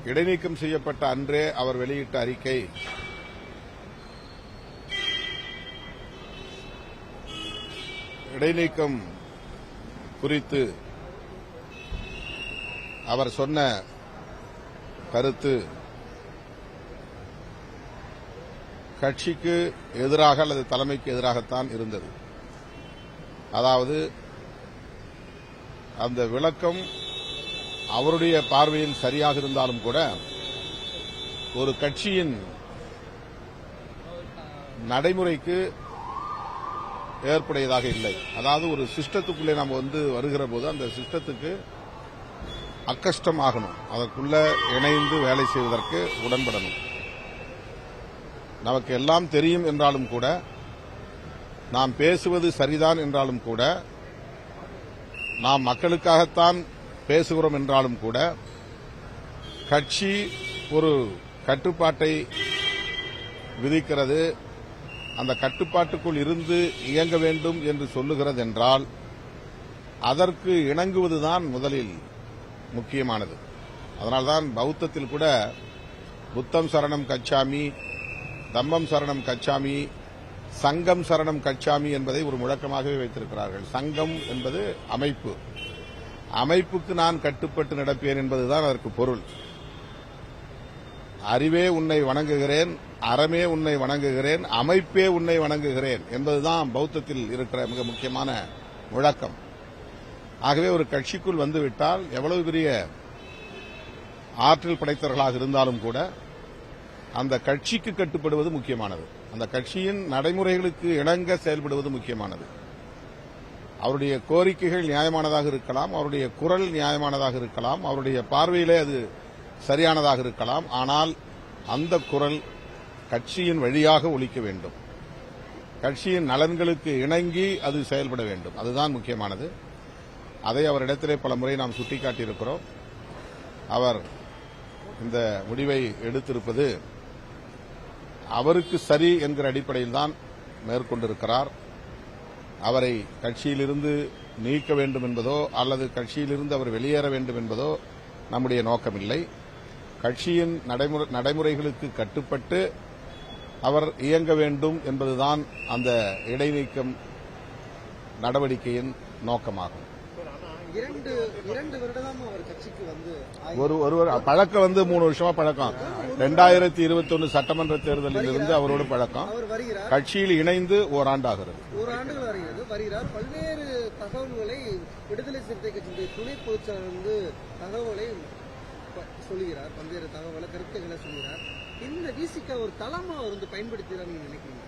இடைநீக்கம் செய்யப்பட்ட அன்றே அவர் வெளியிட்ட அறிக்கை இடைநீக்கம் குறித்து அவர் சொன்ன கருத்து கட்சிக்கு எதிராக அல்லது தலைமைக்கு எதிராகத்தான் இருந்தது. அதாவது அந்த விளக்கம் அவருடைய பார்வையில் சரியாக இருந்தாலும் கூட ஒரு கட்சியின் நடைமுறைக்கு ஏற்புடையதாக இல்லை. அதாவது ஒரு சிஸ்டத்துக்குள்ளே நாம் வருகிற போது அந்த சிஸ்டத்துக்கு அக்கஷ்டம் ஆகணும், அதற்குள்ள இணைந்து வேலை செய்வதற்கு உடன்படணும். நமக்கு எல்லாம் தெரியும் என்றாலும் கூட, நாம் பேசுவது சரிதான் என்றாலும் கூட, நாம் மக்களுக்காகத்தான் பேசுகிறோம் என்றாலும் கூட, கட்சி ஒரு கட்டுப்பாட்டை விதிக்கிறது, அந்த கட்டுப்பாட்டுக்குள் இருந்து இயங்க வேண்டும் என்று சொல்லுகிறது என்றால் அதற்கு இணங்குவதுதான் முதலில் முக்கியமானது. அதனால்தான் பௌத்தத்தில் கூட புத்தம் சரணம் கச்சாமி, தம்மம் சரணம் கச்சாமி, சங்கம் சரணம் கச்சாமி என்பதை ஒரு முழக்கமாகவே வைத்திருக்கிறார்கள். சங்கம் என்பது அமைப்பு, அமைப்புக்கு நான் கட்டுப்பட்டு நடப்பேன் என்பதுதான் அதற்கு பொருள். அறிவே உன்னை வணங்குகிறேன், அறமே உன்னை வணங்குகிறேன், அமைப்பே உன்னை வணங்குகிறேன் என்பதுதான் பௌத்தத்தில் இருக்கிற மிக முக்கியமான முழக்கம். ஆகவே ஒரு கட்சிக்குள் வந்துவிட்டால் எவ்வளவு பெரிய ஆற்றல் படைத்தவர்களாக இருந்தாலும் கூட அந்த கட்சிக்கு கட்டுப்படுவது முக்கியமானது, அந்த கட்சியின் நடைமுறைகளுக்கு இணங்க செயல்படுவது முக்கியமானது. அவருடைய கோரிக்கைகள் நியாயமானதாக இருக்கலாம், அவருடைய குரல் நியாயமானதாக இருக்கலாம், அவருடைய பார்வையிலே அது சரியானதாக இருக்கலாம். ஆனால் அந்த குரல் கட்சியின் வழியாக ஒலிக்க வேண்டும், கட்சியின் நலன்களுக்கு இணங்கி அது செயல்பட வேண்டும். அதுதான் முக்கியமானது. அதை அவரிடத்திலே பல முறை நாம் சுட்டிக்காட்டியிருக்கிறோம். அவர் இந்த முடிவை எடுத்திருப்பது அவருக்கு சரி என்கிற அடிப்படையில் தான் மேற்கொண்டிருக்கிறார். அவரை கட்சியிலிருந்து நீக்க வேண்டும் என்பதோ அல்லது கட்சியிலிருந்து அவர் வெளியேற வேண்டும் என்பதோ நம்முடைய நோக்கமில்லை. கட்சியின் நடைமுறைகளுக்கு கட்டுப்பட்டு அவர் இயங்க வேண்டும் என்பதுதான் அந்த இடைநீக்கம் நடவடிக்கையின் நோக்கமாகும். ஒரு பழக்கம் 3 வருஷமா பழக்கம். 2021 சட்டமன்ற தேர்தலில் இருந்து அவரோடு பழக்கம். கட்சியில் இணைந்து ஓராண்டாகிறது. பல்வேறு தகவல்களை விடுதலை சிறுத்தை கட்சியுடைய துணை பொதுச்செயலாளர் தகவலை சொல்லுகிறார், பல்வேறு தகவலை கருத்துக்களை சொல்கிறார். இந்த விசிக ஒரு தளமா அவர் பயன்படுத்திதான் நீங்க நினைக்கிறீங்க?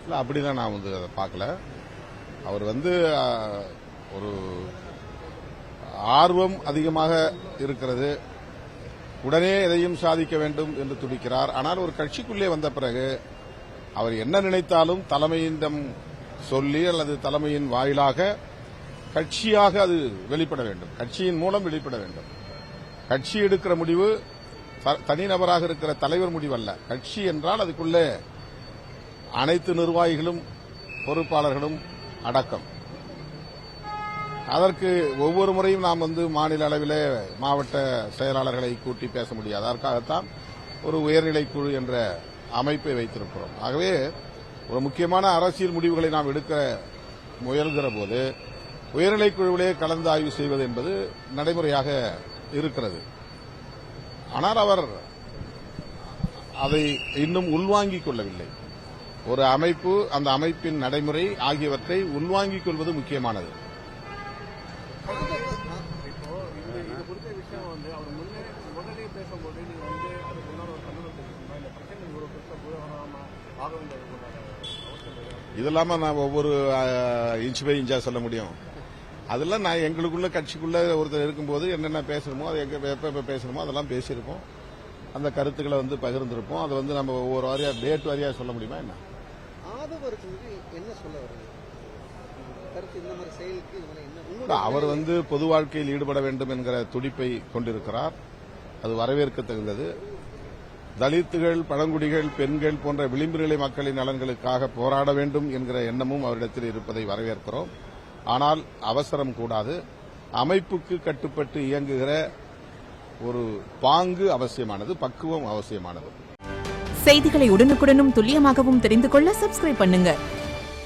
இல்ல, அப்படிதான் நான் அதை பார்க்கல. அவர் ஒரு ஆர்வம் அதிகமாக இருக்கிறது, உடனே எதையும் சாதிக்க வேண்டும் என்று துடிக்கிறார். ஆனால் ஒரு கட்சிக்குள்ளே வந்த பிறகு அவர் என்ன நினைத்தாலும் தலைமையிடம் சொல்லி அல்லது தலைமையின் வாயிலாக கட்சியாக அது வெளிப்பட வேண்டும், கட்சியின் மூலம் வெளிப்பட வேண்டும். கட்சி எடுக்கிற முடிவு தனிநபராக இருக்கிற தலைவர் முடிவல்ல. கட்சி என்றால் அதுக்குள்ளே அனைத்து நிர்வாகிகளும் பொறுப்பாளர்களும் அடக்கம். அதற்கு ஒவ்வொரு முறையும் நாம் மாநில அளவிலே மாவட்ட செயலாளர்களை கூட்டி பேச முடியாது. அதற்காகத்தான் ஒரு உயர்நிலை குழு என்ற அமைப்பை வைத்திருக்கிறோம். ஆகவே ஒரு முக்கியமான அரசியல் முடிவுகளை நாம் எடுக்க முயல்கிற போது உயர்நிலை குழுவிலே கலந்து ஆய்வு செய்வது என்பது நடைமுறையாக இருக்கிறது. ஆனால் அவர் அதை இன்னும் உள்வாங்கிக் கொள்ளவில்லை. ஒரு அமைப்பு, அந்த அமைப்பின் நடைமுறை ஆகியவற்றை உள்வாங்கிக் கொள்வது முக்கியமானது. இதெல்லாம நான் ஒவ்வொரு இன்ச் பை இன்ச்சா சொல்ல முடியும். அதெல்லாம் நான் எங்களுக்குள்ள கட்சிக்குள்ள ஒருத்தர் இருக்கும்போது என்னென்ன பேசணுமோ, அது எப்ப பேசணுமோ அதெல்லாம் பேசியிருப்போம். அந்த கருத்துக்களை பகிர்ந்திருப்போம். அது நம்ம ஒவ்வொரு வாரியா டேட் வாரியா சொல்ல முடியுமா என்ன? அவர் பொது வாழ்க்கையில் ஈடுபட வேண்டும் என்கிற துடிப்பை கொண்டிருக்கிறார். அது வரவேற்கத்தகுந்தது. தலித்துகள், பழங்குடிகள், பெண்கள் போன்ற விளிம்பு நிலை மக்களின் நலன்களுக்காக போராட வேண்டும் என்கிற எண்ணமும் அவரிடத்தில் இருப்பதை வரவேற்கிறோம். ஆனால் அவசரம் கூடாது. அமைப்புக்கு கட்டுப்பட்டு இயங்குகிற ஒரு பாங்கு அவசியமானது, பக்குவம் அவசியமானது. செய்திகளை உடனுக்குடனும் துல்லியமாகவும் தெரிந்து கொள்ள சப்ஸ்கிரைப் பண்ணுங்க.